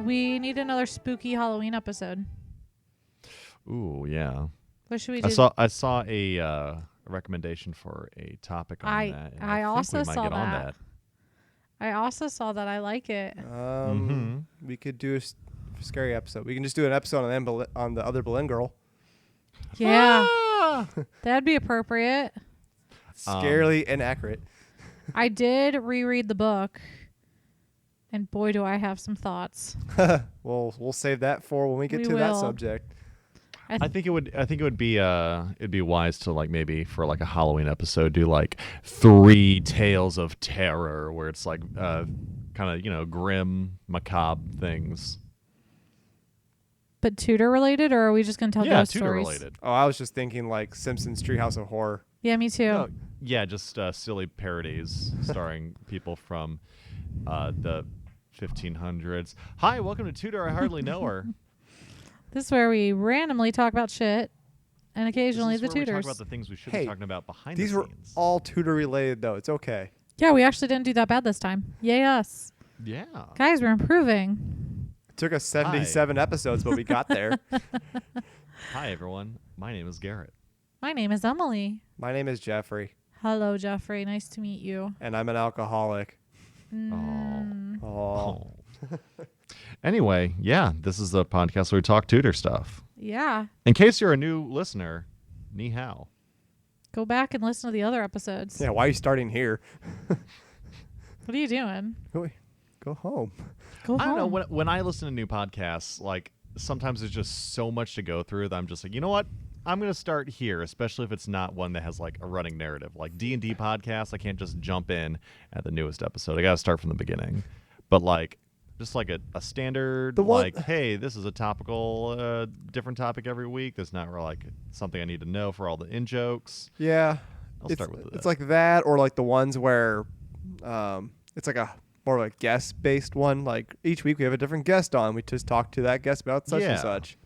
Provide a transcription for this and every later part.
We need another spooky Halloween episode. Ooh, yeah. What should we do? I saw a recommendation for a topic on that. And I also think we might saw get on that. I also saw that. I like it. We could do a scary episode. We can just do an episode on the other Boleyn girl. Yeah. That'd be appropriate. Scarily inaccurate. I did reread the book, and boy, do I have some thoughts. Well, we'll save that for when we get to that subject. I think it would be it'd be wise to like maybe for like a Halloween episode do like 3 tales of terror where it's like kind of grim, macabre things. But Tudor related, or are we just gonna tell ghost Tudor stories? related. Oh, I was just thinking like Simpsons Treehouse of Horror. Yeah, me too. No, yeah, just silly parodies starring people from the 1500s. Hi, welcome to Tudor. I hardly know her. This is where we randomly talk about shit, and occasionally This is the where we Tudors. talk about the things we should be talking about behind These the were scenes. all Tudor related, though. It's okay. Yeah, we actually didn't do that bad this time. Yay us. Yeah. Guys, we're improving. It took us 77 episodes, but we got there. Hi, everyone. My name is Garrett. My name is Emily. My name is Jeffrey, Hello, Jeffrey. Nice to meet you. and I'm an alcoholic. Oh. Anyway, yeah, this is the podcast where we talk Tudor stuff. Yeah. In case you're a new listener, ni hao. Go back and listen to the other episodes. Yeah, why are you starting here? What are you doing? Go home. Go I don't know. home. When I listen to new podcasts, like sometimes there's just so much to go through that I'm just like, you know what? I'm going to start here, especially if it's not one that has like a running narrative. Like D&D podcasts, I can't just jump in at the newest episode. I got to start from the beginning. But like just like a standard, like, hey, this is a topical, different topic every week. That's not really like something I need to know for all the in-jokes. Yeah. I'll start with that. It's like that, or like the ones where it's like a more of a guest-based one. Like each week we have a different guest on. We just talk to that guest about such and such.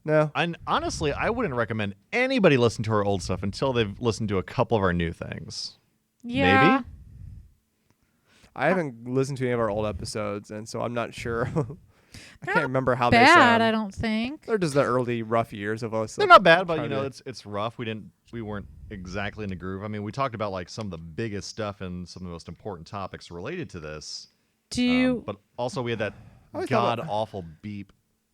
No. And honestly, I wouldn't recommend anybody listen to our old stuff until they've listened to a couple of our new things. Yeah. Maybe? I haven't listened to any of our old episodes, and so I'm not sure. I can't remember how Bad, they sound. I don't think. They're just the early rough years of us. They're not bad, but it's rough. We weren't exactly in the groove. I mean, we talked about like some of the biggest stuff and some of the most important topics related to this. But also we had that god awful beep.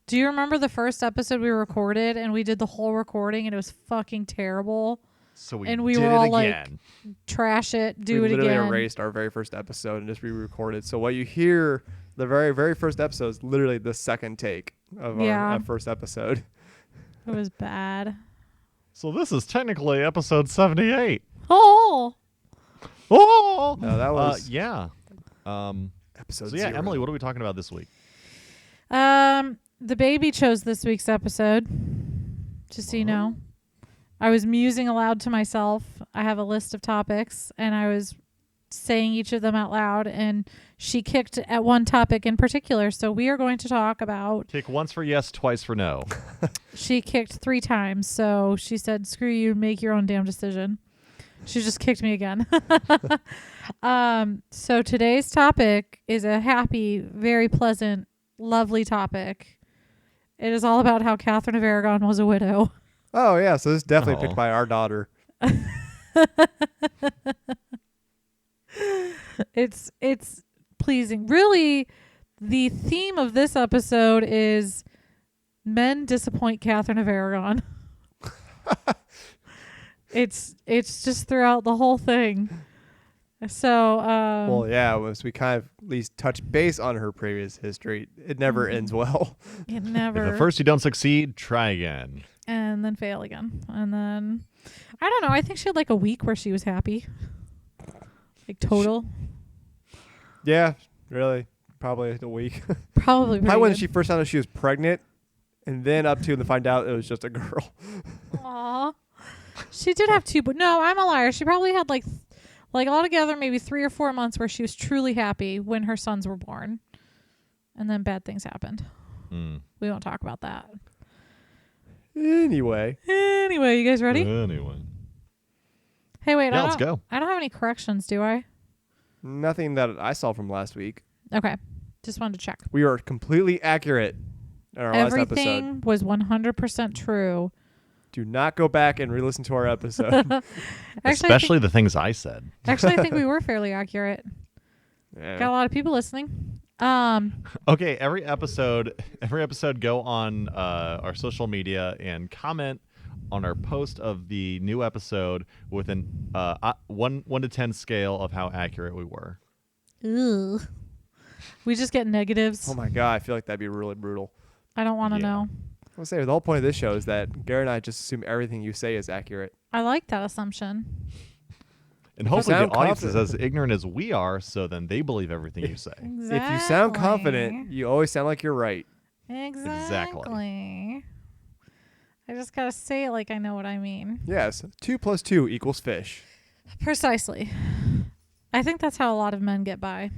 Do you remember the first episode we recorded and we did the whole recording and it was fucking terrible? So we and we did were it all again. like, trash it, do it we literally again. erased our very first episode and just re-recorded. So what you hear, the very, very first episode is literally the second take of our first episode. It was bad. So this is technically episode 78. Oh! Oh! No, that was episode So yeah, 0. Emily, what are we talking about this week? The baby chose this week's episode, just so you know. I was musing aloud to myself. I have a list of topics, and I was saying each of them out loud, and she kicked at one topic in particular. So we are going to talk about... Kick once for yes, twice for no. She kicked 3 times, so she said, screw you, make your own damn decision. She just kicked me again. So today's topic is a happy, very pleasant, lovely topic. It is all about how Catherine of Aragon was a widow. Oh, yeah. So this is definitely picked by our daughter. It's pleasing. Really, the theme of this episode is men disappoint Catherine of Aragon. It's just throughout the whole thing. So, well, yeah, as we kind of at least touch base on her previous history, it never ends well. It never. If at first you don't succeed, try again. And then fail again. And then, I don't know. I think she had like a week where she was happy. Like total. Yeah, really. Probably a week. Probably when good. she first found out she was pregnant, and then up to and find out it was just a girl. Aw. She did have 2, but no, I'm a liar. She probably had like altogether maybe 3 or 4 months where she was truly happy when her sons were born. And then bad things happened. We won't talk about that. Anyway, you guys ready? Anyway. Hey, wait. Yeah, let's go. I don't have any corrections, do I? nothing that I saw from last week. Okay. Just wanted to check. We are completely accurate in our last episode. Everything was 100% true. Do not go back and re-listen to our episode. Especially the things I said. Actually, I think we were fairly accurate. Yeah. Got a lot of people listening. Okay, every episode go on our social media and comment on our post of the new episode with an 1 to 10 scale of how accurate we were. Ugh. We just get negatives. Oh my god, I feel like that'd be really brutal. I don't want to know. I was say the whole point of this show is that Gary and I just assume everything you say is accurate. I like that assumption. And hopefully the sound audience is confident. as ignorant as we are, so then they believe everything you say. Exactly. If you sound confident, you always sound like you're right. Exactly. I just gotta say it like I know what I mean. Yes, 2 + 2 = fish. Precisely. I think that's how a lot of men get by.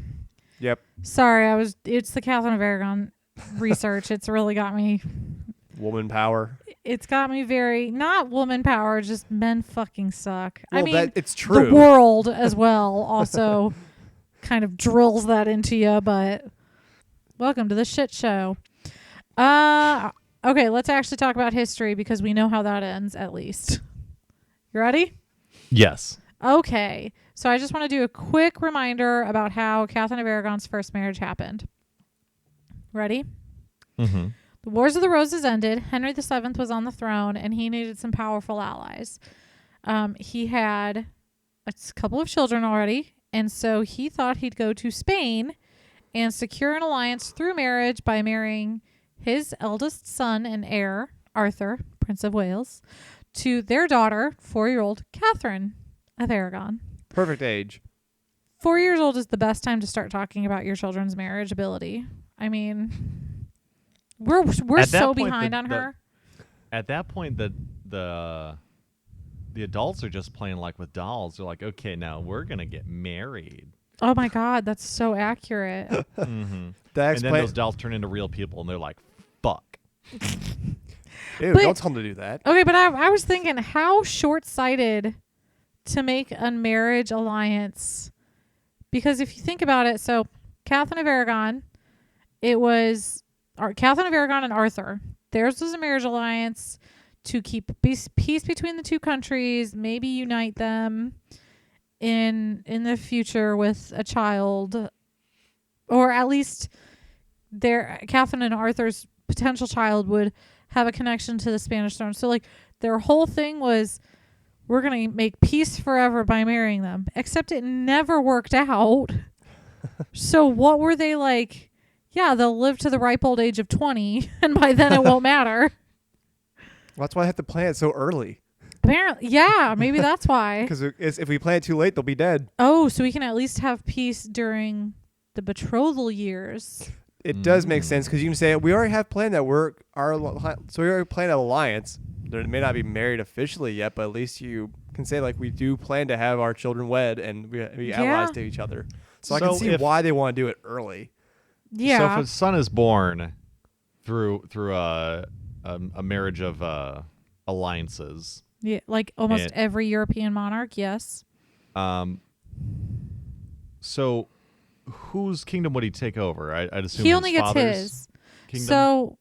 Yep. Sorry, it's the Catherine of Aragon research. It's really got me. Woman power. It's got me very, not woman power, just men fucking suck. Well, I mean, it's true. the world as well also kind of drills that into you, but welcome to the shit show. Okay, let's actually talk about history because we know how that ends at least. You ready? Yes. Okay, so I just want to do a quick reminder about how Catherine of Aragon's first marriage happened. Ready? Mm-hmm. The Wars of the Roses ended. Henry VII was on the throne, and he needed some powerful allies. He had a couple of children already, and so he thought he'd go to Spain and secure an alliance through marriage by marrying his eldest son and heir, Arthur, Prince of Wales, to their daughter, 4-year-old Catherine of Aragon. Perfect age. 4 years old is the best time to start talking about your children's marriage ability. I mean, we're so behind on her. At that point, the adults are just playing like with dolls. They're like, okay, now we're gonna get married. Oh my God, that's so accurate. Mm-hmm. And That then those dolls turn into real people, and they're like, fuck. Ew, But- don't tell them to do that. Okay, but I was thinking how short-sighted to make a marriage alliance. Because if you think about it, so Catherine of Aragon, it was Catherine of Aragon and Arthur. Theirs was a marriage alliance to keep peace between the two countries, maybe unite them in the future with a child, or at least Catherine and Arthur's potential child would have a connection to the Spanish throne. So like their whole thing was, we're going to make peace forever by marrying them, except it never worked out. So what were they like? Yeah, they'll live to the ripe old age of 20, and by then it won't matter. Well, that's why I have to plan it so early. Apparently, yeah, maybe that's why. Because if we plan it too late, they'll be dead. Oh, so we can at least have peace during the betrothal years. It does make sense because you can say we already have planned that we already planned an alliance. They may not be married officially yet, but at least you can say like we do plan to have our children wed and be allies to each other. So I can see why they want to do it early. Yeah. So if a son is born through a marriage of alliances. Yeah, like almost every European monarch, yes. So whose kingdom would he take over? I'd assume He only his gets father's his. kingdom? So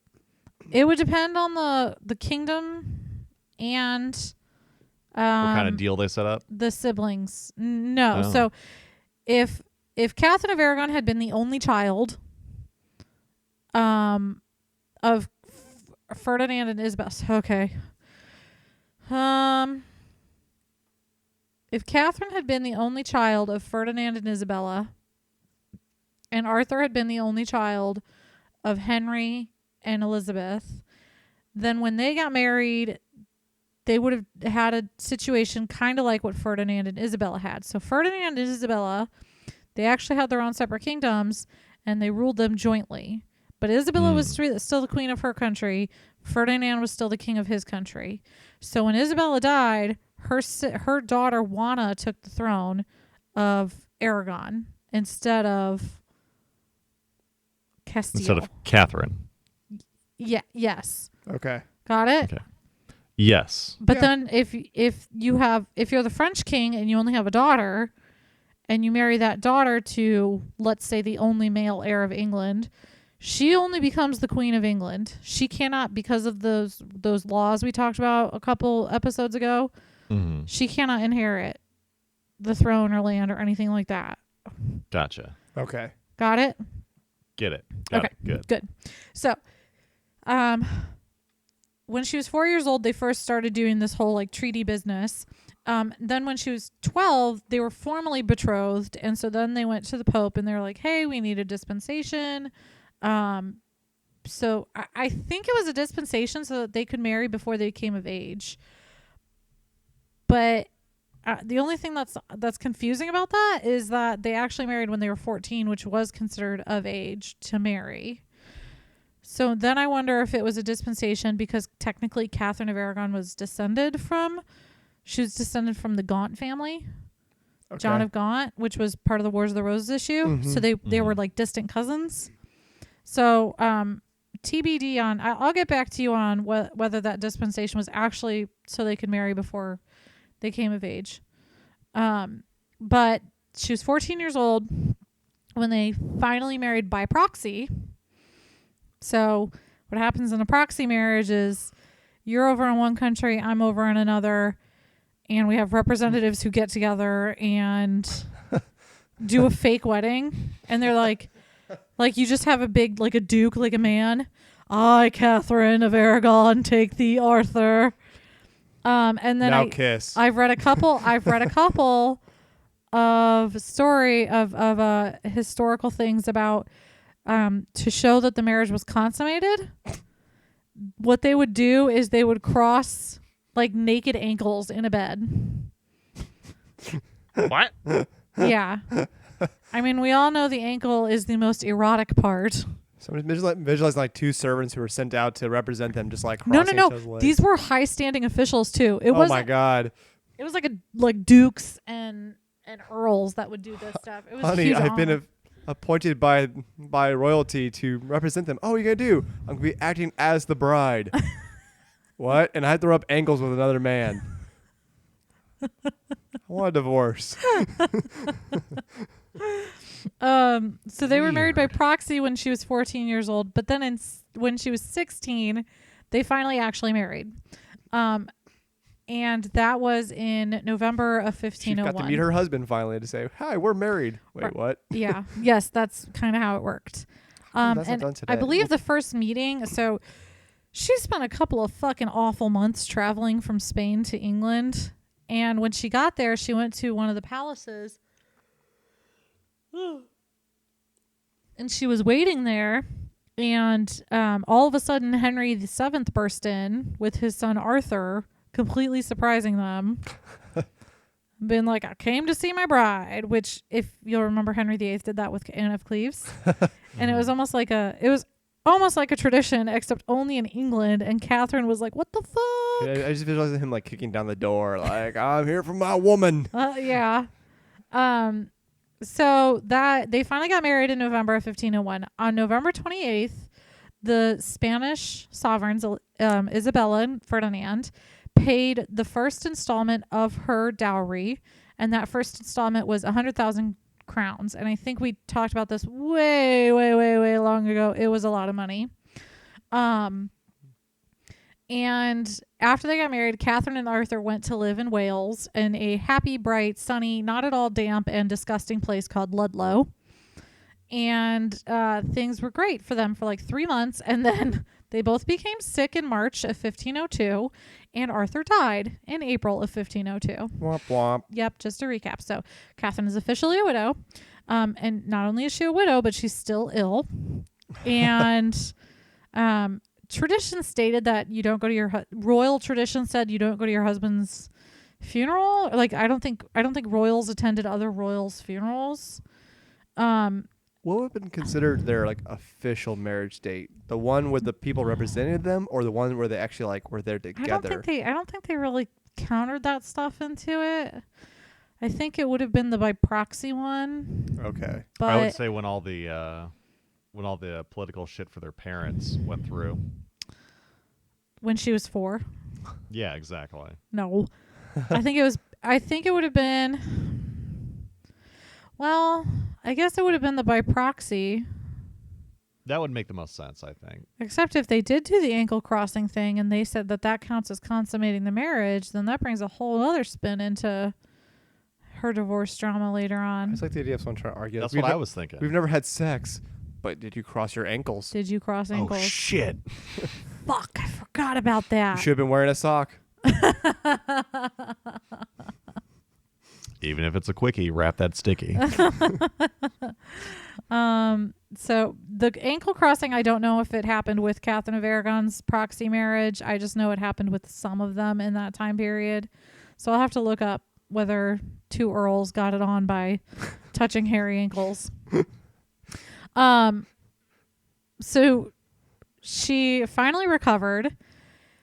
it would depend on the kingdom and what kind of deal they set up? the siblings. No. Oh. So if Catherine of Aragon had been the only child of Ferdinand and Isabel. Okay. If Catherine had been the only child of Ferdinand and Isabella, and Arthur had been the only child of Henry and Elizabeth, then when they got married, they would have had a situation kind of like what Ferdinand and Isabella had. So Ferdinand and Isabella, they actually had their own separate kingdoms, and they ruled them jointly. But Isabella was still the queen of her country. Ferdinand was still the king of his country. So when Isabella died, her daughter Juana took the throne of Aragon instead of Castile. Instead of Catherine. Yeah. Yes. Okay. Got it. Okay. Yes. But then if you're the French king and you only have a daughter, and you marry that daughter to, let's say, the only male heir of England, she only becomes the Queen of England. She cannot, because of those laws we talked about a couple episodes ago, she cannot inherit the throne or land or anything like that. Gotcha. Okay. Got it? Get it. Got Okay. it. Good. So, when she was 4 years old, they first started doing this whole like treaty business. Then when she was 12, they were formally betrothed. And so then they went to the Pope and they were like, hey, we need a dispensation. So I think it was a dispensation so that they could marry before they came of age. But the only thing that's confusing about that is that they actually married when they were 14, which was considered of age to marry. So then I wonder if it was a dispensation because technically Catherine of Aragon was descended from the Gaunt family. Okay. John of Gaunt, which was part of the Wars of the Roses issue. Mm-hmm. So they were like distant cousins. So TBD on, I'll get back to you on whether that dispensation was actually so they could marry before they came of age. But she was 14 years old when they finally married by proxy. So what happens in a proxy marriage is you're over in one country, I'm over in another, and we have representatives who get together and do a fake wedding. And they're like you just have a big, like a duke, like a man. I, Catherine of Aragon, take thee, Arthur. And then now kiss. I've read a couple of historical things about to show that the marriage was consummated. What they would do is they would cross like naked ankles in a bed. What? Yeah. I mean, we all know the ankle is the most erotic part. So visualize like two servants who were sent out to represent them, just like crossing each other's legs. These were high-standing officials too. Oh my God! It was like dukes and earls that would do this stuff. It was Honey, I've been appointed by royalty to represent them. Oh, what are you gonna do? I'm gonna be acting as the bride. What? And I have to rub ankles with another man. I want a divorce. So they were married by proxy when she was 14 years old, but then when she was 16, they finally actually married. And that was in November of 1501. She got to meet her husband finally to say, "Hi, we're married." Wait, what? Yeah. Yes, that's kind of how it worked. That's and not done today. I believe the first meeting, so she spent a couple of fucking awful months traveling from Spain to England. And when she got there, she went to one of the palaces. And she was waiting there. And all of a sudden, Henry VII burst in with his son Arthur, completely surprising them. Been like, I came to see my bride, which, if you'll remember, Henry VIII did that with Anne of Cleves. And it was almost like a tradition, except only in England. And Catherine was like, what the fuck? Yeah, I just visualize him like kicking down the door, like, I'm here for my woman. Yeah. So that they finally got married in November of 1501. On November 28th, the Spanish sovereigns, Isabella and Ferdinand, paid the first installment of her dowry, and that first installment was 100,000 crowns. And I think we talked about this way, way, way, way long ago. It was a lot of money. And after they got married, Catherine and Arthur went to live in Wales in a happy, bright, sunny, not at all damp and disgusting place called Ludlow. And things were great for them for like 3 months. And then they both became sick in March of 1502. And Arthur died in April of 1502. Womp womp. Yep, just to recap. So Catherine is officially a widow. And not only is she a widow, but she's still ill. And tradition stated that you don't go to your royal tradition said you don't go to your husband's funeral. Like I don't think royals attended other royals' funerals. What would have been considered their like official marriage date? The one with the people representing them, or the one where they actually like were there together? I don't think they really countered that stuff into it. I think it would have been the by proxy one. Okay. But I would say when all the political shit for their parents went through. When she was 4. Yeah, exactly. No. I think it would have been. Well, I guess it would have been the by proxy. That would make the most sense, I think. Except if they did do the ankle crossing thing and they said that counts as consummating the marriage, then that brings a whole other spin into her divorce drama later I on. just like the idea of someone trying to argue. That's like, what I was thinking. We've never had sex, but did you cross your ankles? Did you cross Oh, ankles? shit. Fuck, I forgot about You that. should have been wearing a sock. Even if it's a quickie, wrap that sticky. So the ankle crossing, I don't know if it happened with Catherine of Aragon's proxy marriage. I just know it happened with some of them in that time period. So I'll have to look up whether two earls got it on by touching hairy ankles. So she finally recovered.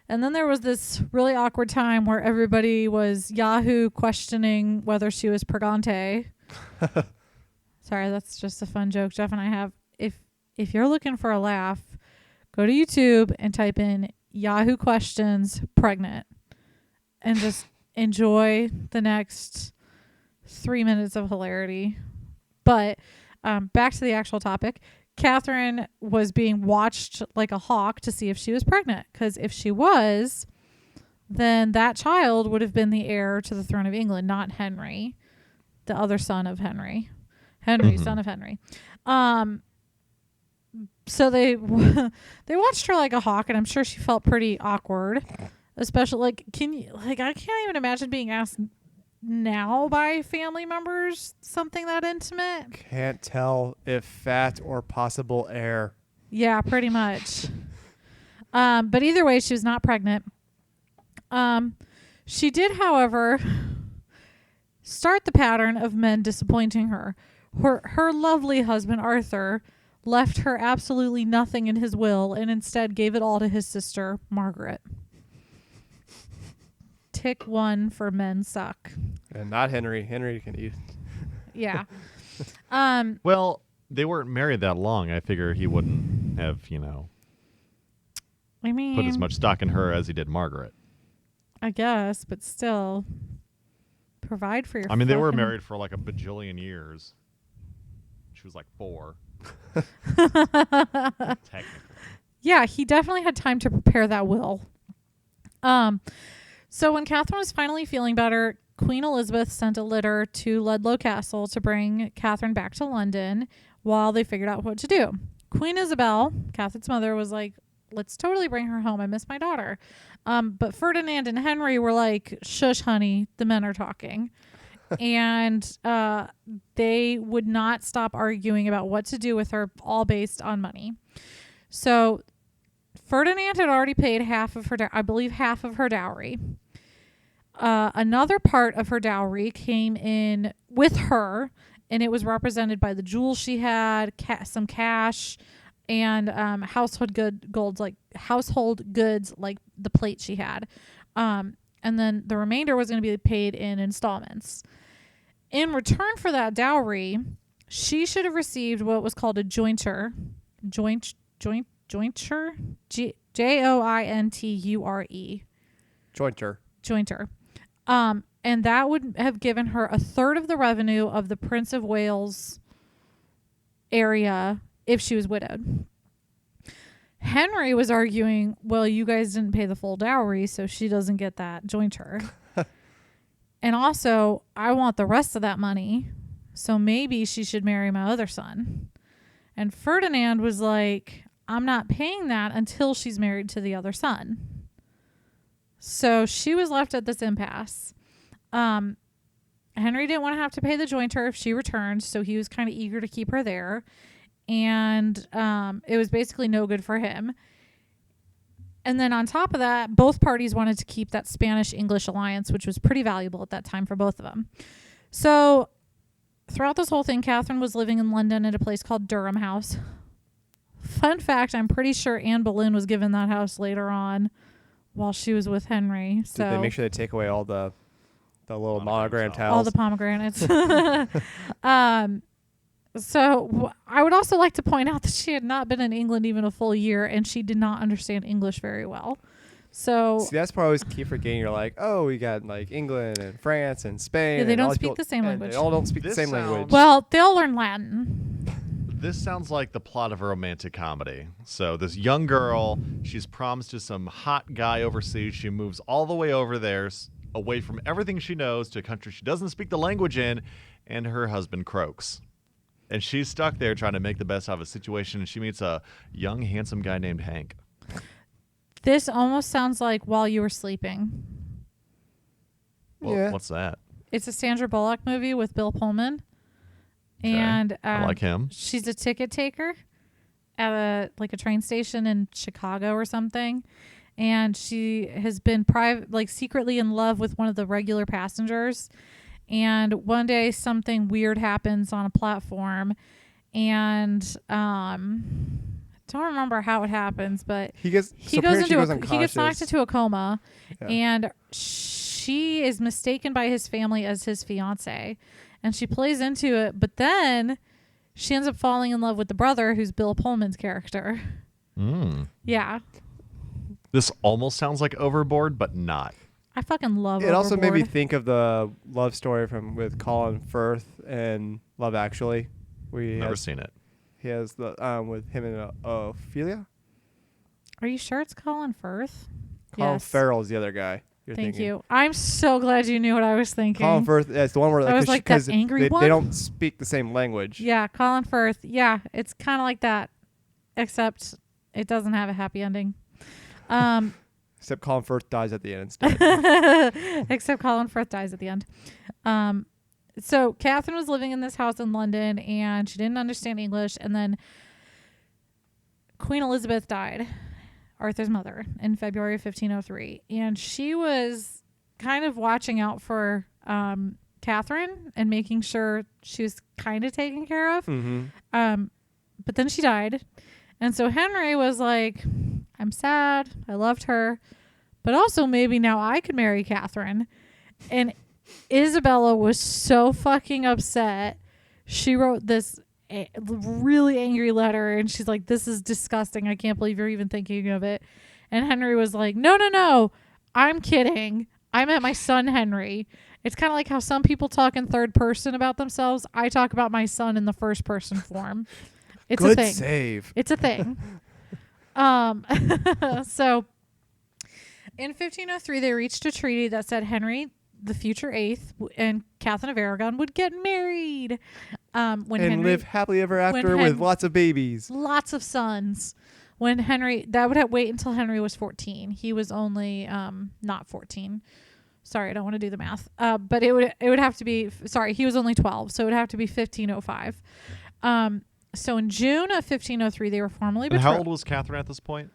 And then there was this really awkward time where everybody was Yahoo questioning whether she was pregante. Sorry, that's just a fun joke Jeff and I have. If you're looking for a laugh, go to YouTube and type in Yahoo questions pregnant and just enjoy the next 3 minutes of hilarity. But back to the actual topic. Catherine was being watched like a hawk to see if she was pregnant, because if she was, then that child would have been the heir to the throne of England, not Henry, the other son of Henry. Son of Henry. So they watched her like a hawk, and I'm sure she felt pretty awkward, especially I can't even imagine being asked now by family members something that intimate. Can't tell if fat or possible heir. Yeah, pretty much. But either way, she was not pregnant. She did, however, start the pattern of men disappointing her. Her lovely husband, Arthur, left her absolutely nothing in his will and instead gave it all to his sister, Margaret. Tick 1 for men suck. And not Henry. Henry can eat. Yeah. Well, they weren't married that long. I figure he wouldn't have, I mean, put as much stock in her as he did Margaret. I guess, but still, provide for your. I mean, they were fucking- married for like a bajillion years. She was like 4. Technically. Yeah, he definitely had time to prepare that will. So when Catherine was finally feeling better, Queen Elizabeth sent a litter to Ludlow Castle to bring Catherine back to London while they figured out what to do. Queen Isabel, Catherine's mother, was like, let's totally bring her home. I miss my daughter. But Ferdinand and Henry were like, shush, honey, the men are talking. And they would not stop arguing about what to do with her, all based on money. So Ferdinand had already paid half of her dowry. Another part of her dowry came in with her, and it was represented by the jewels she had, some cash, and household goods like the plate she had. And then the remainder was going to be paid in installments. In return for that dowry, she should have received what was called a jointure. Jointure? Jointure. Jointure. And that would have given her a third of the revenue of the Prince of Wales area if she was widowed. Henry was arguing, well, you guys didn't pay the full dowry, so she doesn't get that jointure. And also, I want the rest of that money, so maybe she should marry my other son. And Ferdinand was like, I'm not paying that until she's married to the other son. So she was left at this impasse. Henry didn't want to have to pay the jointer if she returned, so he was kind of eager to keep her there. And it was basically no good for him. And then on top of that, both parties wanted to keep that Spanish-English alliance, which was pretty valuable at that time for both of them. So throughout this whole thing, Catherine was living in London at a place called Durham House. Fun fact, I'm pretty sure Anne Boleyn was given that house later on while she was with Henry. So Did they make sure they take away all the little monogram towels? all the pomegranates. So I would also like to point out that she had not been in England even a full year, and she did not understand English very well. So See, that's part I always keep forgetting. You're like, oh, we got like England and France and Spain. Yeah, they and don't all these speak people- the same and language. They all don't speak This the same sounds- language. well, they'll learn Latin. This sounds like the plot of a romantic comedy. So this young girl, she's promised to some hot guy overseas. She moves all the way over there, away from everything she knows, to a country she doesn't speak the language in, and her husband croaks. And she's stuck there trying to make the best out of a situation, and she meets a young, handsome guy named Hank. This almost sounds like While You Were Sleeping. Well, Yeah. what's that? It's a Sandra Bullock movie with Bill Pullman. Okay. And I like him. she's a ticket taker at a train station in Chicago or something. And she has been secretly in love with one of the regular passengers. And one day something weird happens on a platform, and don't remember how it happens, but he gets he so goes apparently into she he gets knocked unconscious. into a coma, Yeah. and she is mistaken by his family as his fiance, and she plays into it. But then she ends up falling in love with the brother, who's Bill Pullman's character. Yeah, This almost sounds like Overboard, but not. I fucking love It also made me Overboard. think of the love story with Colin Firth and Love Actually. Never seen it. He has the with him and Ophelia. Are you sure it's Colin Firth? Colin Yes. Farrell's the other guy. You're Thank thinking. you. I'm so glad you knew what I was thinking. Colin Firth. That's the one where I was like, that 'cause angry they one? don't speak the same language. Yeah, Colin Firth. Yeah, it's kind of like that, except it doesn't have a happy ending. Except Colin Firth dies at the end instead. Except Colin Firth dies at the end. So Catherine was living in this house in London, and she didn't understand English. And then Queen Elizabeth died, Arthur's mother, in February of 1503. And she was kind of watching out for Catherine and making sure she was kind of taken care of. Mm-hmm. But then she died. And so Henry was like, I'm sad. I loved her. But also maybe now I could marry Catherine. And Isabella was so fucking upset. She wrote this really angry letter, and she's like, this is disgusting. I can't believe you're even thinking of it. And Henry was like, no. I'm kidding. I meant my son Henry. It's kind of like how some people talk in third person about themselves. I talk about my son in the first person form. It's a Good thing. save. It's a thing. So in 1503, they reached a treaty that said Henry, the future eighth, and Catherine of Aragon would get married. When And Henry live happily ever after when with lots of babies. lots of sons. When Henry, that would wait until Henry was 14. He was only not 14. Sorry, I don't want to do the math. But it would have to be. Sorry, he was only 12, so it would have to be 1505. So in June of 1503, they were formally And betrothed. how old was Catherine at this point?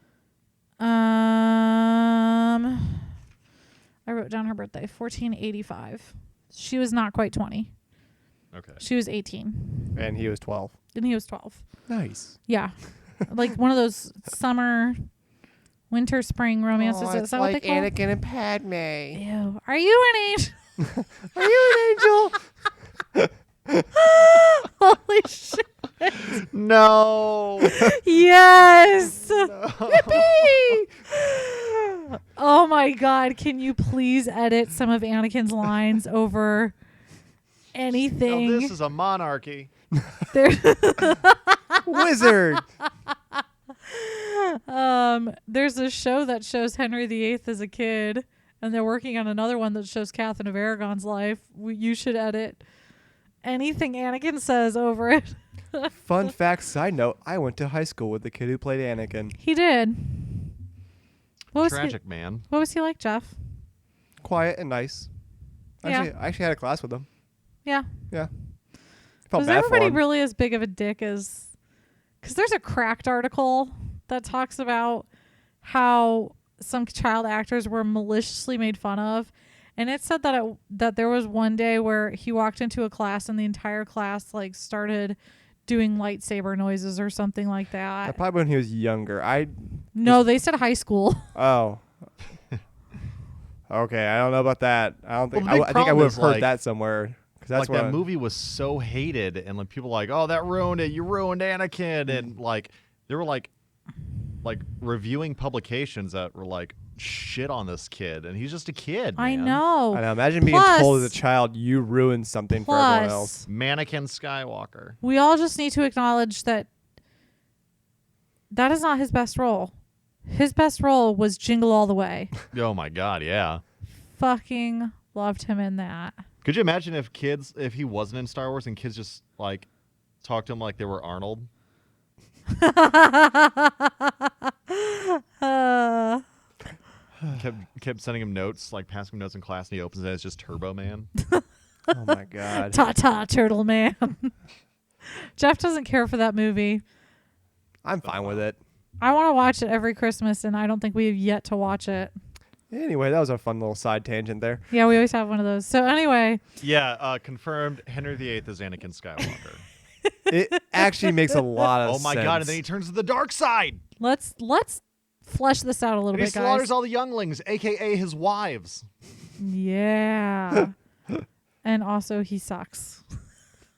I wrote down her birthday, 1485. She was not quite 20. Okay. She was 18, And he was 12. and he was 12. Nice. Yeah, like one of those summer, winter, spring romances. Is that what they call? Anakin and Padme. Ew. Are you an angel? Are you an angel? Holy shit! No. Yes. Yippee! Oh my God! Can you please edit some of Anakin's lines over anything? No, this is a monarchy. There- Wizard. There's a show that shows Henry VIII as a kid, and they're working on another one that shows Catherine of Aragon's life. You should edit anything Anakin says over it. Fun fact, side note, I went to high school with the kid who played Anakin. He did. What was Tragic, man. What was he like, Jeff? Quiet and nice. Yeah. I actually had a class with him. Yeah. Yeah. Felt Was bad for everybody him. really as big of a dick as? Because there's a Cracked article that talks about how some child actors were maliciously made fun of, and it said that that there was one day where he walked into a class and the entire class like started doing lightsaber noises or something like that. Probably when he was younger. No, they said high school. Oh. Okay, I don't know about that. I don't think. Well, the I big think I problem would have is, heard like- that somewhere. Because that's Like what that movie was so hated, and like people were like, oh, that ruined it. You ruined Anakin, and like there were like reviewing publications that were like, shit on this kid, and he's just a kid. I man. know. I know. Imagine being Plus- told as a child you ruined something for everyone else. Mannequin Skywalker. We all just need to acknowledge that is not his best role. His best role was Jingle All the Way. Oh my God, yeah. Fucking loved him in that. Could you imagine if he wasn't in Star Wars and kids just like talked to him like they were Arnold? Kept sending him notes, like passing him notes in class, and he opens it and it's just Turbo Man. Oh my God. Ta-ta, Turtle Man. Jeff doesn't care for that movie. I'm fine with it. I want to watch it every Christmas, and I don't think we have yet to watch it. Anyway, that was a fun little side tangent there. Yeah, we always have one of those. So anyway. Yeah, confirmed Henry VIII is Anakin Skywalker. It actually makes a lot of Oh my sense. God, and then he turns to the dark side. Let's flesh this out a little And he bit, slaughters guys. all the younglings, a.k.a. his wives. Yeah. And also he sucks.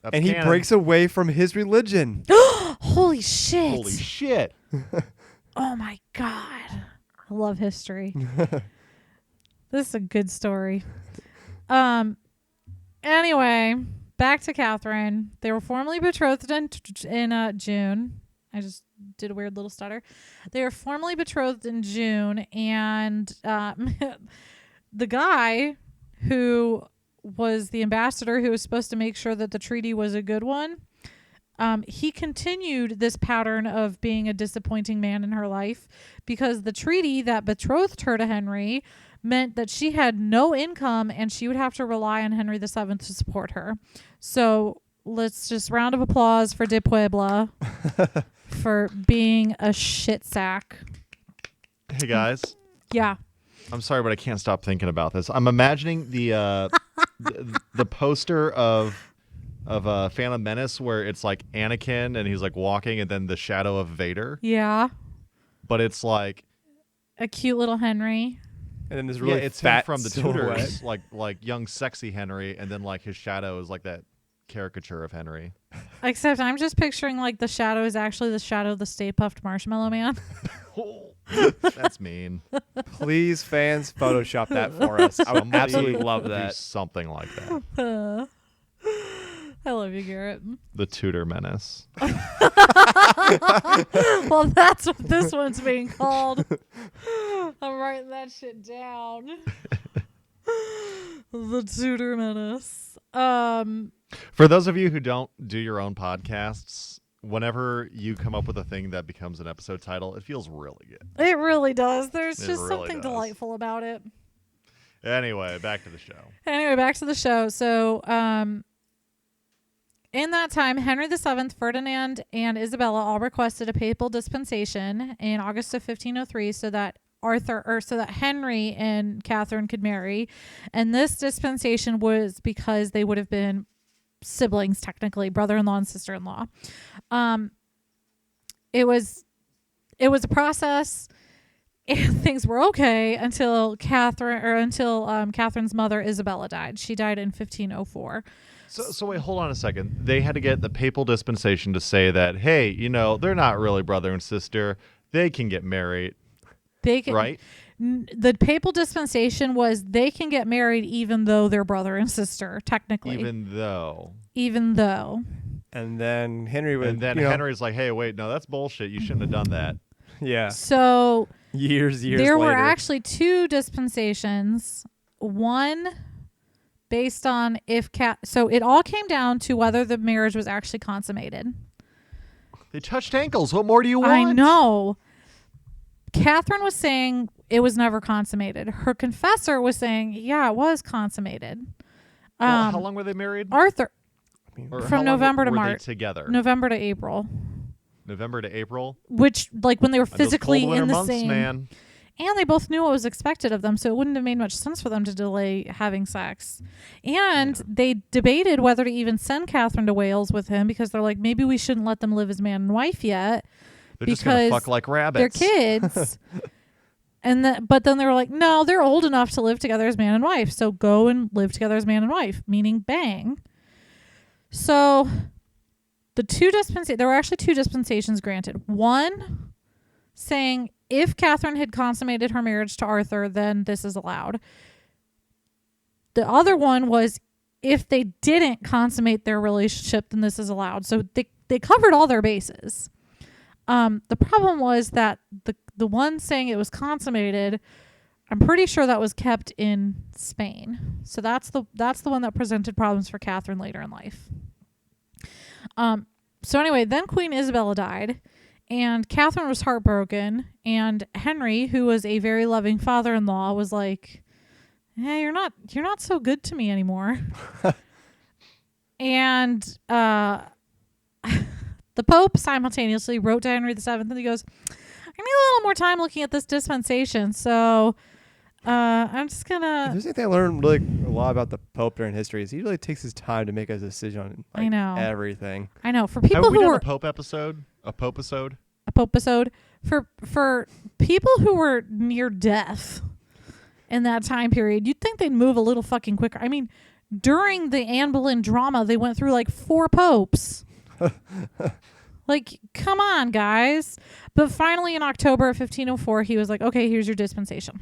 That's And he canon. breaks away from his religion. Holy shit. Holy shit. Oh my God. I love history. This is a good story. Anyway, back to Catherine. They were formally betrothed in June. I just did a weird little stutter. They were formally betrothed in June, and the guy who was the ambassador who was supposed to make sure that the treaty was a good one, he continued this pattern of being a disappointing man in her life, because the treaty that betrothed her to Henry meant that she had no income and she would have to rely on Henry VII to support her. So let's just round of applause for De Puebla for being a shit sack. Hey, guys. Yeah. I'm sorry, but I can't stop thinking about this. I'm imagining the poster of Phantom Menace where it's like Anakin and he's like walking and then the shadow of Vader. Yeah. But it's like A cute little Henry. And then this really it's fat him from the silhouette. Tudors, like young sexy Henry, and then like his shadow is like that caricature of Henry. Except I'm just picturing like the shadow is actually the shadow of the Stay Puffed Marshmallow Man. That's mean. Please, fans, Photoshop that for us. I would Somebody absolutely love do that. something like that. I love you, Garrett. The Tudor Menace. Well, that's what this one's being called. I'm writing that shit down. The Tudor Menace. For those of you who don't do your own podcasts, whenever you come up with a thing that becomes an episode title, it feels really good. It really does. There's It just really something does. delightful about it. Anyway, back to the show. Anyway, back to the show. So, in that time, Henry VII, Ferdinand, and Isabella all requested a papal dispensation in August of 1503 so that Henry and Catherine could marry. And this dispensation was because they would have been siblings, technically, brother-in-law and sister-in-law. It was a process, and things were okay until Catherine's mother Isabella died. She died in 1504. So wait, hold on a second. They had to get the papal dispensation to say that, hey, they're not really brother and sister. They can get married. They can, right? The papal dispensation was they can get married even though they're brother and sister, technically. Even though. And then Henry would. And then Henry's like, hey, wait, no, that's bullshit. You shouldn't have done that. Yeah. So Years there were later. actually two dispensations. One based on so it all came down to whether the marriage was actually consummated. They touched ankles. What more do you want? I know. Catherine was saying it was never consummated. Her confessor was saying, yeah, it was consummated. Well, how long were they married? Arthur, Or how from long November to were they March. together. November to April. November to April. Which, like, when they were Those physically cold winter in the months, same. man. And they both knew what was expected of them, so it wouldn't have made much sense for them to delay having sex. And they debated whether to even send Catherine to Wales with him, because they're like, maybe we shouldn't let them live as man and wife yet. They're just gonna because fuck like rabbits. they're kids. But then they were like, no, they're old enough to live together as man and wife, so go and live together as man and wife, meaning bang. So there were actually two dispensations granted. One saying if Catherine had consummated her marriage to Arthur, then this is allowed. The other one was if they didn't consummate their relationship, then this is allowed. So they covered all their bases. The problem was that the one saying it was consummated, I'm pretty sure that was kept in Spain. So that's the one that presented problems for Catherine later in life. So anyway, then Queen Isabella died, and Catherine was heartbroken, and Henry, who was a very loving father-in-law, was like, "Hey, you're not so good to me anymore." And the Pope simultaneously wrote to Henry VII, and he goes, "I need a little more time looking at this dispensation, so I'm just gonna." There's anything I learned really a lot about the Pope during history is he really takes his time to make a decision on I know everything. I know. For people Have we who done were a Pope episode? A Pope-isode? a Pope-isode, for people who were near death in that time period, you'd think they'd move a little fucking quicker. I mean, during the Anne Boleyn drama, they went through like 4 popes. Like, come on, guys. But finally, in October of 1504, he was like, okay, here's your dispensation.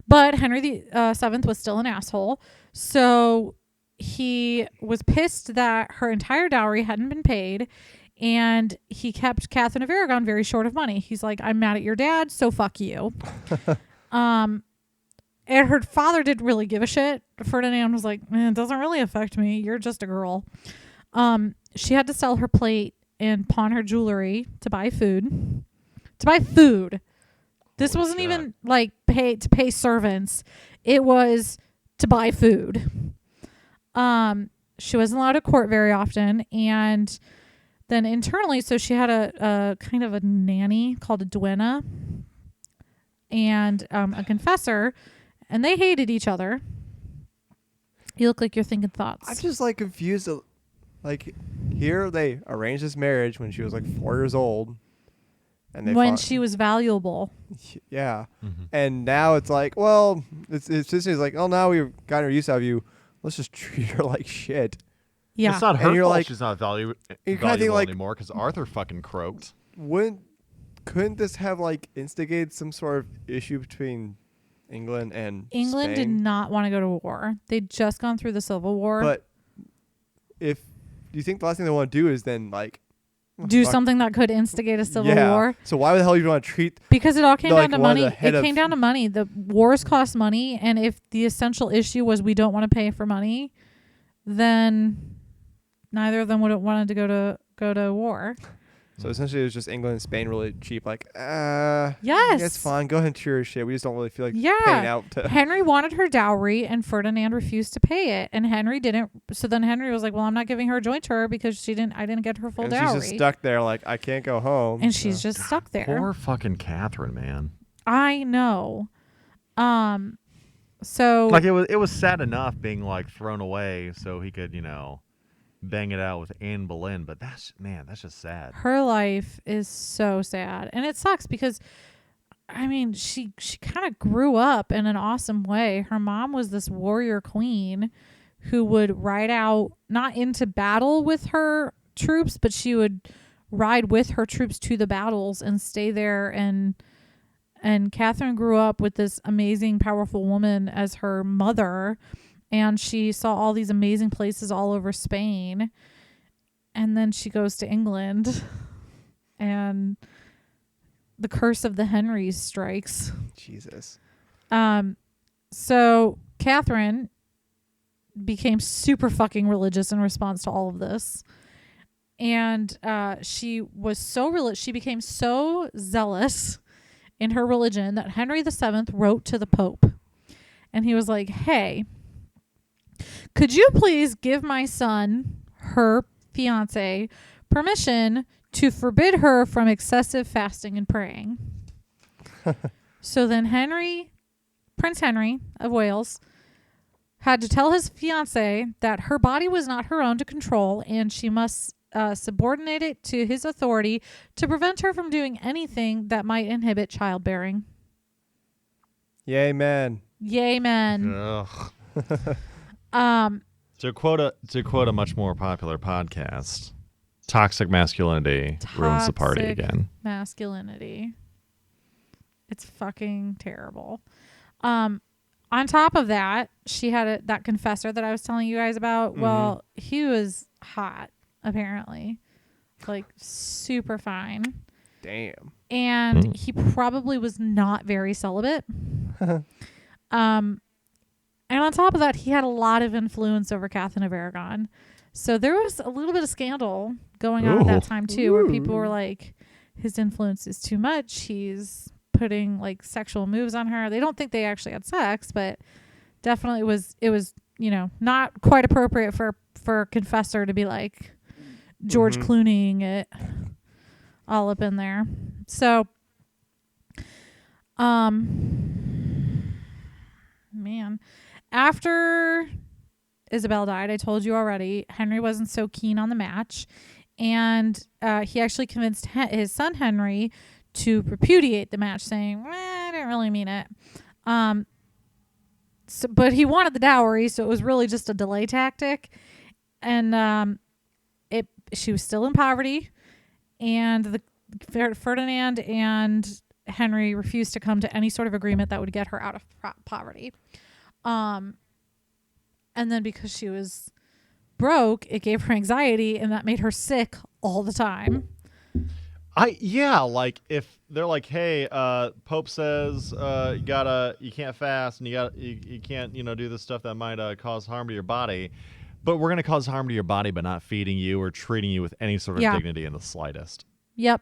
But Henry VII was still an asshole. So he was pissed that her entire dowry hadn't been paid. And he kept Catherine of Aragon very short of money. He's like, I'm mad at your dad, so fuck you. And her father didn't really give a shit. Ferdinand was like, it doesn't really affect me. You're just a girl. She had to sell her plate and pawn her jewelry to buy food. This Holy wasn't shit. even like pay servants. It was to buy food. She wasn't allowed to court very often. And then internally, so she had a kind of a nanny called a duenna and a confessor, and they hated each other. You look like you're thinking thoughts. I'm just like confused. Like here they arranged this marriage when she was like 4 years old, and they when fought. she was valuable. Yeah, Mm-hmm. and now it's like, well, it's just like, oh, now we've gotten her use out of you. Let's just treat her like shit. Yeah. It's not And her you're fault like- she's not you kinda think, valuable like- anymore because Arthur fucking croaked. Couldn't this have like instigated some sort of issue between England and England did Spain? not want to go to war. They'd just gone through the Civil War. But if do you think the last thing they want to do is then like do fuck- something that could instigate a civil yeah. war? So why the hell you want to treat? Because it all came Like down to one of money. the head It of- came down to money. The wars cost money, and if the essential issue was we don't want to pay for money, then neither of them would have wanted to go to war. So essentially, it was just England and Spain really cheap. Like, I Yes. guess fine. Go ahead and cheer your shit. We just don't really feel like Yeah. paying out to. Henry wanted her dowry, and Ferdinand refused to pay it, and Henry didn't. So then Henry was like, "Well, I'm not giving her a joint to her because I didn't get her full And dowry." she's just stuck there. Like, I can't go home. and she's just stuck there. Poor fucking Catherine, man. I know. So Like it was sad enough being like thrown away so he could, bang it out with Anne Boleyn, but that's just sad. her life is so sad, and it sucks because, I mean, she kind of grew up in an awesome way. Her mom was this warrior queen who would ride out not into battle with her troops, but she would ride with her troops to the battles and stay there. And Catherine grew up with this amazing, powerful woman as her mother, and she saw all these amazing places all over Spain. And then she goes to England, and the curse of the Henrys strikes. Jesus. So Catherine became super fucking religious in response to all of this. And she was she became so zealous in her religion that Henry VII wrote to the Pope. And he was like, hey, could you please give my son, her fiance, permission to forbid her from excessive fasting and praying? So then Prince Henry of Wales, had to tell his fiance that her body was not her own to control, and she must subordinate it to his authority to prevent her from doing anything that might inhibit childbearing. Yay, man. Yay, men. Ugh. To quote a much more popular podcast, toxic masculinity ruins the party Toxic again. Masculinity. It's fucking terrible. On top of that, she had that confessor that I was telling you guys about. Mhm. Well, he was hot, apparently. Like, super fine. Damn. And he probably was not very celibate. And on top of that, he had a lot of influence over Catherine of Aragon. So there was a little bit of scandal going on at that time, too, where people were like, his influence is too much. He's putting like sexual moves on her. They don't think they actually had sex, but definitely it was not quite appropriate for a confessor to be like George Clooneying it all up in there. So man, after Isabel died, I told you already, Henry wasn't so keen on the match, and he actually convinced his son Henry to repudiate the match, saying, I didn't really mean it. But he wanted the dowry, so it was really just a delay tactic. And she was still in poverty, and Ferdinand and Henry refused to come to any sort of agreement that would get her out of poverty. And then because she was broke, it gave her anxiety, and that made her sick all the time. Like if they're like, hey, Pope says you can't fast and you can't do this stuff that might cause harm to your body, but we're gonna cause harm to your body by not feeding you or treating you with any sort of dignity in the slightest. Yep.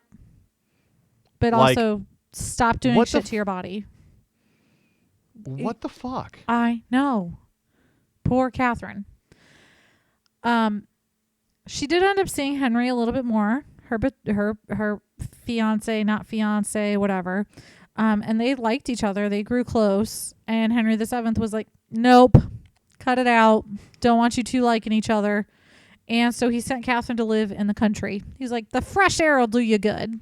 But like, also stop doing shit to your body. What the fuck? I know. Poor Catherine. She did end up seeing Henry a little bit more. Her fiance, not fiance, whatever. And they liked each other. They grew close. And Henry VII was like, nope, cut it out. Don't want you two liking each other. And so he sent Catherine to live in the country. He's like, the fresh air will do you good.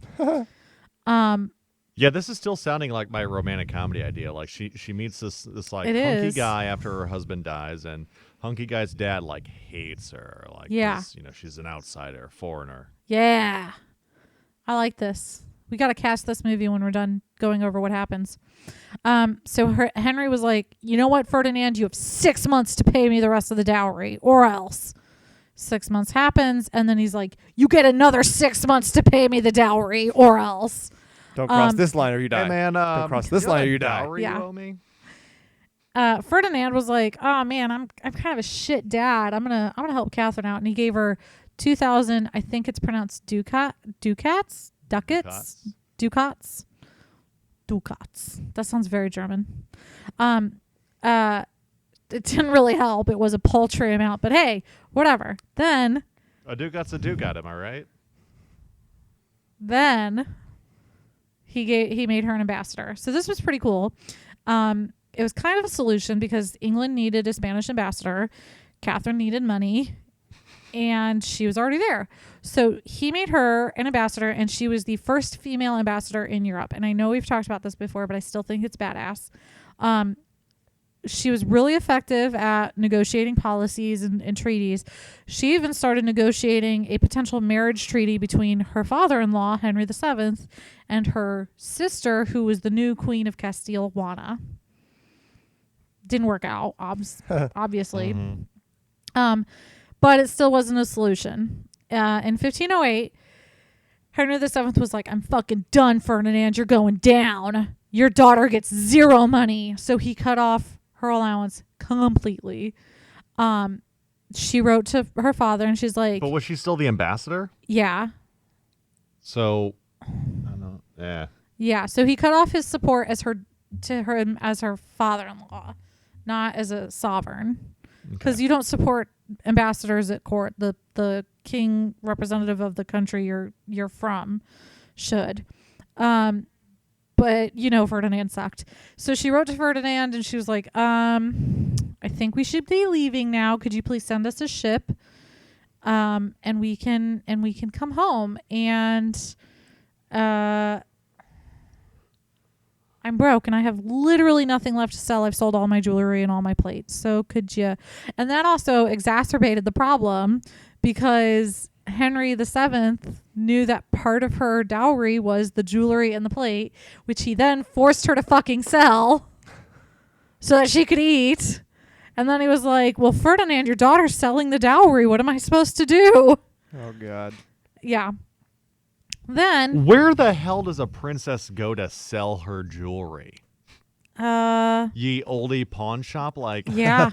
Yeah, this is still sounding like my romantic comedy idea. Like she meets this like hunky guy after her husband dies, and hunky guy's dad like hates her. Like, 'cause, she's an outsider, foreigner. Yeah. I like this. We got to cast this movie when we're done going over what happens. So Henry was like, you know what, Ferdinand, you have 6 months to pay me the rest of the dowry or else. 6 months happens, and then he's like, you get another 6 months to pay me the dowry or else. Don't cross this line or you die. Hey man, don't cross this line or you die. Dowry you owe me? Ferdinand was like, oh man, I'm kind of a shit dad. I'm gonna help Catherine out, and he gave her 2,000. I think it's pronounced ducats. That sounds very German. It didn't really help. It was a paltry amount, but hey, whatever. Then a ducat's a ducat, am I right? Then he made her an ambassador. So this was pretty cool. It was kind of a solution because England needed a Spanish ambassador. Catherine needed money, and she was already there. So he made her an ambassador, and she was the first female ambassador in Europe. And I know we've talked about this before, but I still think it's badass. She was really effective at negotiating policies and treaties. She even started negotiating a potential marriage treaty between her father-in-law, Henry VII, and her sister, who was the new Queen of Castile, Juana. Didn't work out, obviously. Mm-hmm. But it still wasn't a solution. In 1508, Henry VII was like, I'm fucking done, Ferdinand. You're going down. Your daughter gets zero money. So he cut off her allowance completely. She wrote to her father, and she's like... But was she still the ambassador? Yeah. So, I don't know. Yeah. Yeah, so he cut off his support as her father-in-law, not as a sovereign. Because you don't support ambassadors at court. The king representative of the country you're from should. But Ferdinand sucked. So she wrote to Ferdinand, and she was like, I think we should be leaving now. Could you please send us a ship? And we can come home. And I'm broke and I have literally nothing left to sell. I've sold all my jewelry and all my plates. So could you? And that also exacerbated the problem because Henry VII knew that part of her dowry was the jewelry and the plate, which he then forced her to fucking sell so that she could eat. And then he was like, well, Ferdinand, your daughter's selling the dowry. What am I supposed to do? Oh, God. Yeah. Then, Where the hell does a princess go to sell her jewelry? Ye oldie pawn shop? Like, yeah.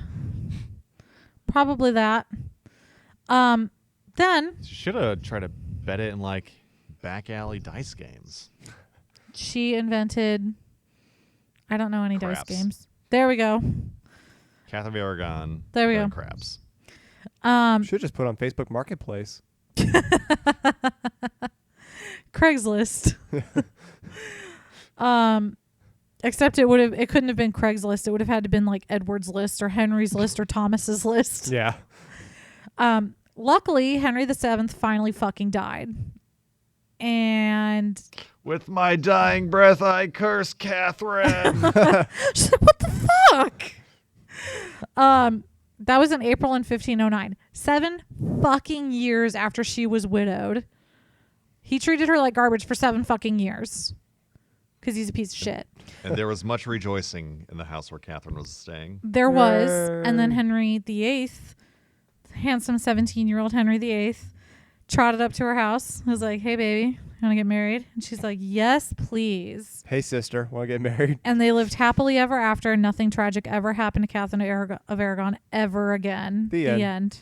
Probably that. Then she should have tried to bet it in like back alley dice games. she invented, I don't know any Craps. dice games. There we go. Catherine of Aragon. There we and go. Craps. Should just put on Facebook Marketplace. Craigslist. Except it couldn't have been Craigslist. It would have had to been like Edward's list or Henry's list or Thomas's list. Yeah. Luckily, Henry VII finally fucking died. And With my dying breath, I curse Catherine. she's like, what the fuck? That was in April in 1509. 7 fucking years after she was widowed. He treated her like garbage for 7 fucking years. Because he's a piece of shit. And there was much rejoicing in the house where Catherine was staying. There was. And then Henry VIII, handsome 17-year-old Henry VIII, trotted up to her house. Was like, hey, baby, you want to get married? And she's like, yes, please. Hey, sister, want to get married? And they lived happily ever after. And nothing tragic ever happened to Catherine of Aragon ever again. The end.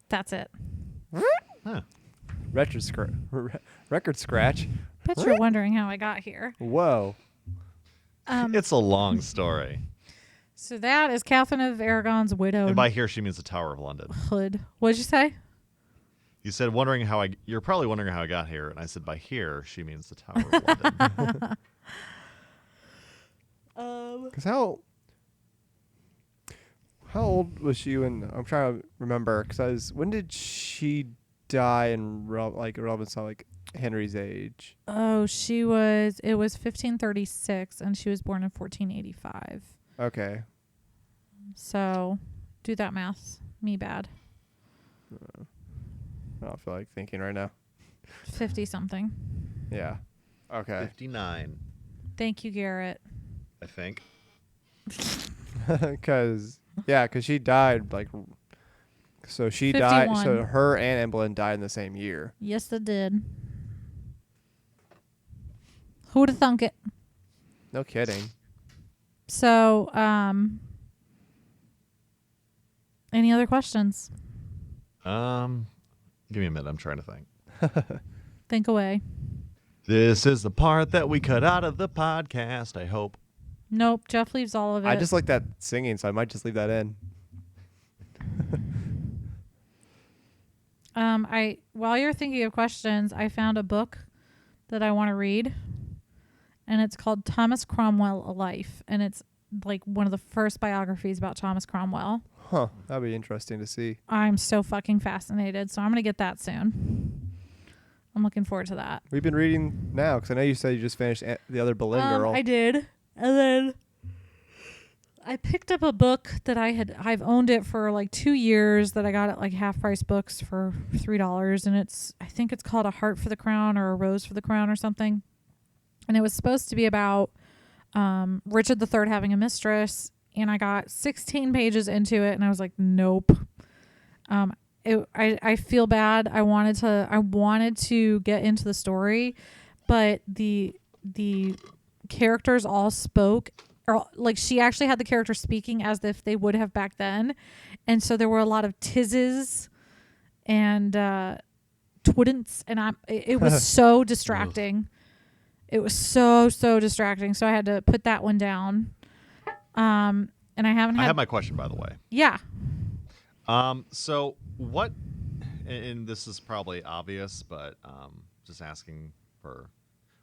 That's it. Huh. Record scratch. Bet you're wondering how I got here. Whoa. It's a long story. So that is Catherine of Aragon's widowed And by here, she means the Tower of London. hood. What'd you say? You said you're probably wondering how I got here. And I said, by here, she means the Tower of London. Because how old was she when, I'm trying to remember, because when did she die and Robin saw like Henry's age? Oh, it was 1536 and she was born in 1485. Okay. So do that math. Me bad. I don't feel like thinking right now. 50 something. Yeah. Okay. 59, Thank you, Garrett. I think. Because she died like, so she died. 51. So her and Anne Boleyn died in the same year. Yes, it did. Who'd have thunk it? No kidding. So, any other questions? Give me a minute. I'm trying to think. Think away. This is the part that we cut out of the podcast, I hope. Nope, Jeff leaves all of it. I just like that singing, so I might just leave that in. While you're thinking of questions, I found a book that I want to read, and it's called Thomas Cromwell: A Life, and it's like one of the first biographies about Thomas Cromwell. Huh. That'd be interesting to see. I'm so fucking fascinated, so I'm gonna get that soon. I'm looking forward to that. We've been reading now, because I know you said you just finished the other Boleyn girl. I did, and then I picked up a book that I've owned it for like 2 years, that I got at like Half Price Books for $3, and I think it's called A Heart for the Crown or A Rose for the Crown or something. And it was supposed to be about Richard III having a mistress, and I got 16 pages into it, and I was like, nope. I feel bad. I wanted to get into the story, but the characters all spoke, or like she actually had the characters speaking as if they would have back then, and so there were a lot of tizzes and twouldn'ts, and it was so distracting. It was so distracting, so I had to put that one down. And I haven't had. I have my question, by the way. Yeah. So what? And this is probably obvious, but just asking for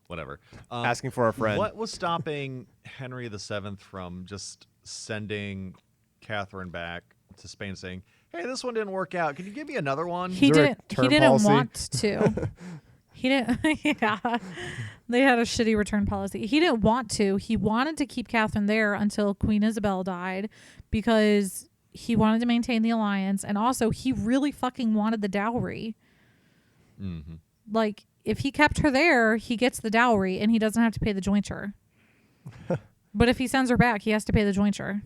whatever. Asking for a friend. What was stopping Henry VII from just sending Catherine back to Spain, saying, "Hey, this one didn't work out. Can you give me another one?" He there a didn't. term He didn't policy? want to. He didn't. Yeah, they had a shitty return policy. He didn't want to. He wanted to keep Catherine there until Queen Isabel died, because he wanted to maintain the alliance, and also he really fucking wanted the dowry. Mm-hmm. Like, if he kept her there, he gets the dowry and he doesn't have to pay the jointure. But if he sends her back, he has to pay the jointure.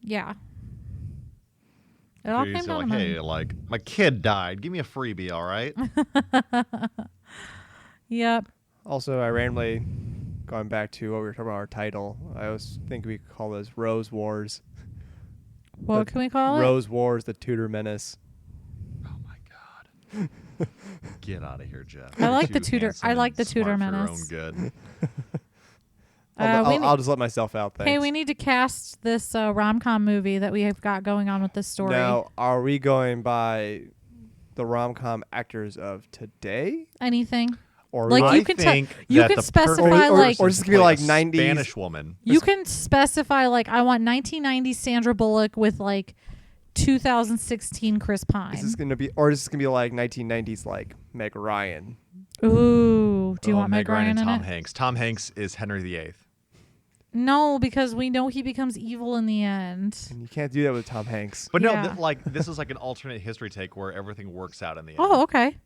Yeah. It all came down like, to money. hey, like, my kid died. Give me a freebie, all right? Yep. Also, I randomly, going back to what we were talking about, our title, I was thinking we could call this Rose Wars. What can we call it? Rose Wars, the Tudor Menace. Oh, my God. Get out of here, Jeff. I like You're the too Tudor. handsome I like and the Tudor smart for your Menace. own good. I'll just let myself out. Thanks. Hey, we need to cast this rom-com movie that we have got going on with this story. Now, are we going by the rom-com actors of today? Anything. Or Like, I you can think you that can the specify, perfect like- or person is this to gonna be play like a 90s Spanish woman. You can specify, like, I want 1990s Sandra Bullock with, like, 2016 Chris Pine. Is this gonna be, or is this gonna be like 1990s, like Meg Ryan? Ooh, do you want Meg Ryan and in Tom it? Hanks. Tom Hanks is Henry VIII. No, because we know he becomes evil in the end. And you can't do that with Tom Hanks. But Yeah. no, this is like an alternate history take where everything works out in the end. Oh, okay.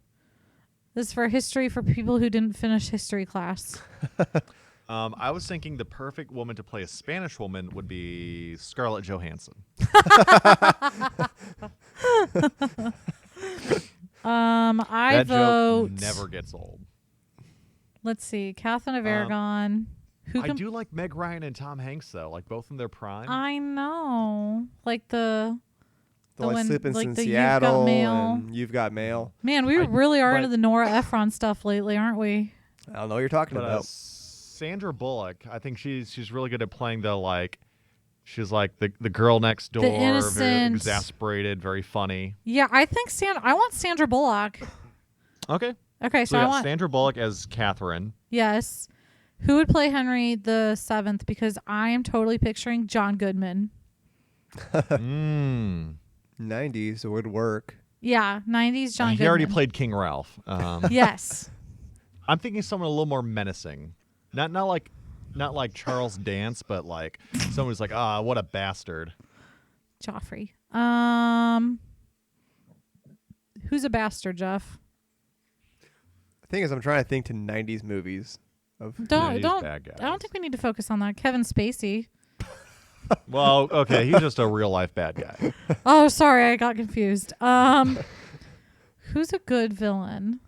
This is for history for people who didn't finish history class. I was thinking the perfect woman to play a Spanish woman would be Scarlett Johansson. I That vote. joke never gets old. Let's see, Catherine of Aragon. Who I can? do like Meg Ryan and Tom Hanks though, like both in their prime. I know, like the Like one- Sleeping like in the You've Got Seattle Mail. and You've Got Mail. man. We I- really are but- into the Nora Ephron stuff lately, aren't we? I don't know what you're talking But about. Sandra Bullock, I think she's really good at playing the like. She's like the girl next door, very innocent- exasperated, very funny. Yeah, I think I want Sandra Bullock. Okay, Okay, so so I yeah, want Sandra Bullock as Catherine. yes. Who would play Henry the VII? Because I am totally picturing John Goodman. 90s, it would work. Yeah, 90s John Goodman. He already played King Ralph. Yes. I'm thinking someone a little more menacing, not like Charles Dance, but like someone who's like, what a bastard. Joffrey. Who's a bastard, Jeff? The thing is, I'm trying to think to 90s movies. Don't he's don't. bad guys. I don't think we need to focus on that. Kevin Spacey. Well, okay, he's just a real life bad guy. Oh, sorry, I got confused. Who's a good villain?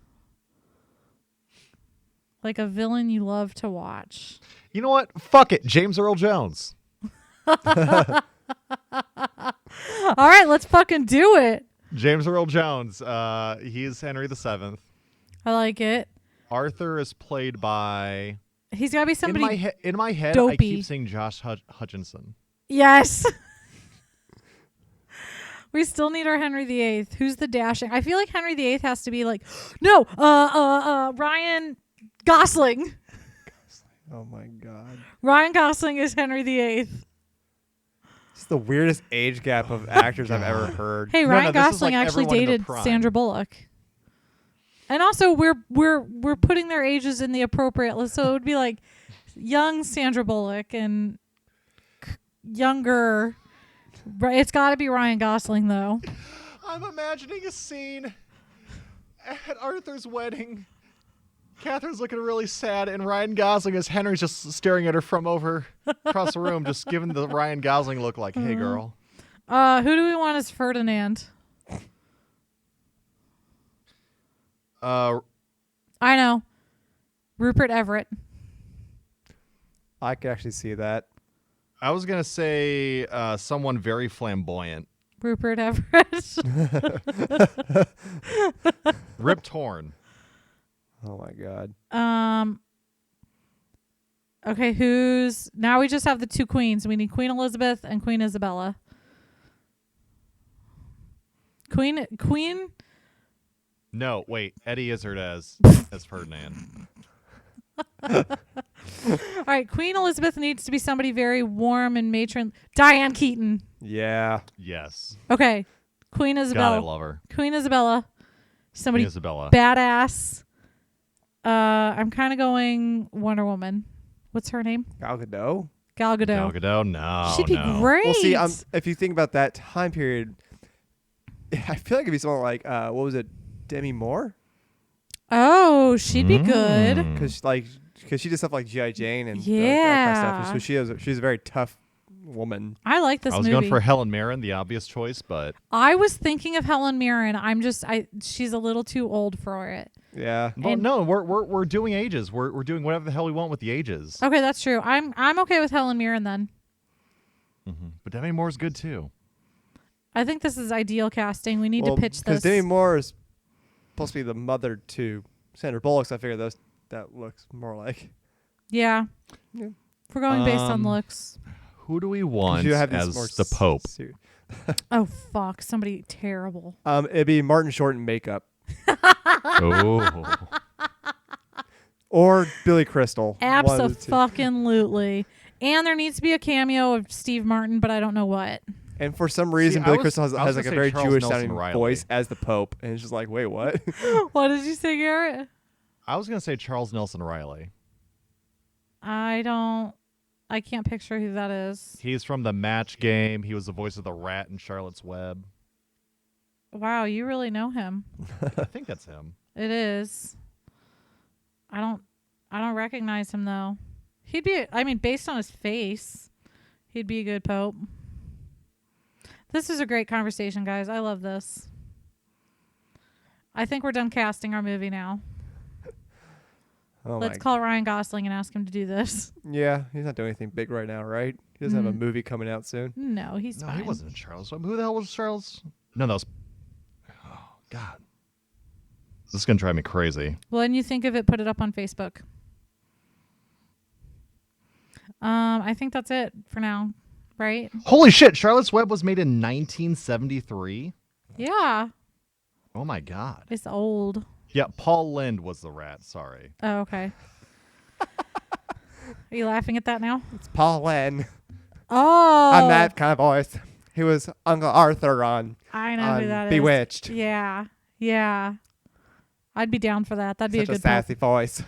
Like a villain you love to watch. You know what? Fuck it, James Earl Jones. All right, let's fucking do it. James Earl Jones. He's Henry VII. I like it. Arthur is played by. He's got to be somebody. In my head, I dopey. keep saying Josh Hutchinson. Yes. We still need our Henry VIII. Who's the dashing? I feel like Henry VIII has to be like, no, Ryan Gosling. Oh my god. Ryan Gosling is Henry VIII. It's the weirdest age gap of actors I've ever heard. Hey, No, Ryan no, this is Gosling like actually everyone in their dated prime. Sandra Bullock. And also, we're putting their ages in the appropriate list, so it would be like young Sandra Bullock and younger. It's got to be Ryan Gosling, though. I'm imagining a scene at Arthur's wedding. Catherine's looking really sad, and Ryan Gosling as Henry's just staring at her from over across the room, just giving the Ryan Gosling look like, hey, girl. Who do we want as Ferdinand? I know. Rupert Everett. I could actually see that. I was going to say someone very flamboyant. Rupert Everett. Rip Torn. Oh my god. Okay, now we just have the two queens. We need Queen Elizabeth and Queen Isabella. Queen No, wait. Eddie Izzard as Ferdinand. All right, Queen Elizabeth needs to be somebody very warm and matron. Diane Keaton. Yeah. Yes. Okay. Queen God, I Isabella. love her. Queen Isabella. Somebody Queen Isabella. badass. I'm kind of going Wonder Woman. What's her name? Gal Gadot. Gal Gadot. Gal Gadot? No. She'd be no. great. Well, see, if you think about that time period, I feel like it'd be someone like what was it, Demi Moore? Oh, she'd be good. Because she did stuff like G.I. Jane and that kind Yeah. of stuff. So she's a very tough woman. I like this I was movie. going for Helen Mirren, the obvious choice, but I was thinking of Helen Mirren. She's a little too old for it. Yeah. well, And- no, we're doing ages. We're doing whatever the hell we want with the ages. Okay, that's true. I'm okay with Helen Mirren then. But Demi Moore's good too. I think this is ideal casting. We need to pitch Because this. Demi Moore is supposed to be the mother to Sandra Bullock, so I figure that looks more like. Yeah. Yeah. If we're going based on Um, looks. Who do we want You have these as more the Pope? Oh, fuck. Somebody terrible. It'd be Martin Short in makeup. Oh, Or Billy Crystal. One of the two. Abso-fucking-lutely. And there needs to be a cameo of Steve Martin, but I don't know what. And for some reason, I Billy was- Crystal I was has like a gonna say very Charles Jewish Nelson sounding Riley. voice as the Pope. And it's just like, wait, what? What did you say, Garrett? I was gonna say Charles Nelson Riley. I can't picture who that is. He's from the Match Game. He was the voice of the Rat in Charlotte's Web. Wow, you really know him. I think that's him. It is. I don't recognize him though. Based on his face, he'd be a good Pope. This is a great conversation, guys. I love this. I think we're done casting our movie now. Oh Let's my. call Ryan Gosling and ask him to do this. Yeah, he's not doing anything big right now, right? He doesn't have a movie coming out soon. No, he's No, fine. he wasn't in Charlotte's Web. Who the hell was Charles? No, that was. Oh God, this is gonna drive me crazy. Well, when you think of it, put it up on Facebook. I think that's it for now, right? Holy shit! Charlotte's Web was made in 1973. Yeah, Oh my God. it's old. Yeah, Paul Lind was the Rat. Sorry. Oh, okay. Are you laughing at that now? It's Paul Lynn. Oh, I'm that kind of voice. He was Uncle Arthur on I know who that is. Bewitched. Yeah. I'd be down for that. That'd be Such a a good sassy voice.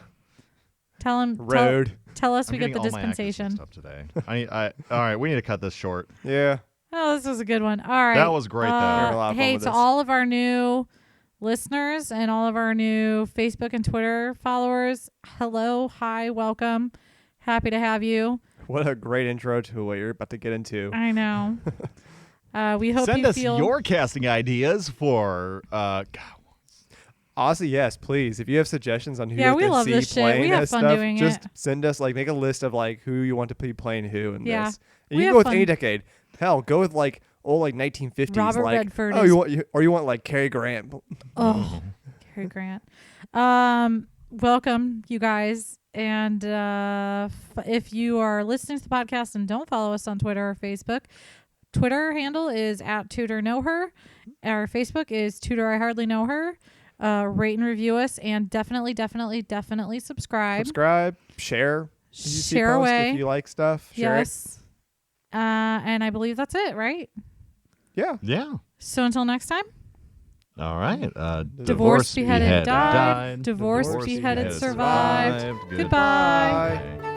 Tell him. Rude. Tell us I'm we get the getting all my actors dispensation. mixed up today. All right, we need to cut this short. Yeah. Oh, this was a good one. All right. That was great, though. Having a lot of fun Hey, with to this. all of our new listeners and all of our new Facebook and Twitter followers, hello, hi, welcome. Happy to have you. What a great intro to what you're about to get into. I know. We hope Send you us feel your casting ideas for. Honestly, yes, please. If you have suggestions on who Yeah, you we like love to see this shit. playing We have this fun stuff, doing just it. send us make a list of who you want to be playing who in Yeah. this. And We you can have go with fun. any decade. Hell, go with old 1950s. Robert Redford Oh, is- you want Cary Grant. Oh, Cary Grant. Welcome, you guys. And if you are listening to the podcast and don't follow us on Twitter or Facebook, Twitter handle is @TudorKnowHer. Our Facebook is Tudor I Hardly Know Her. Rate and review us, and definitely subscribe. Subscribe, share. If you see Share posts, away. if you like stuff. Share it. Yes. And I believe that's it, right? Yeah. Yeah. So until next time. All right. Divorced, beheaded, died. died. Divorced, beheaded, survived. Goodbye. Goodbye. Bye.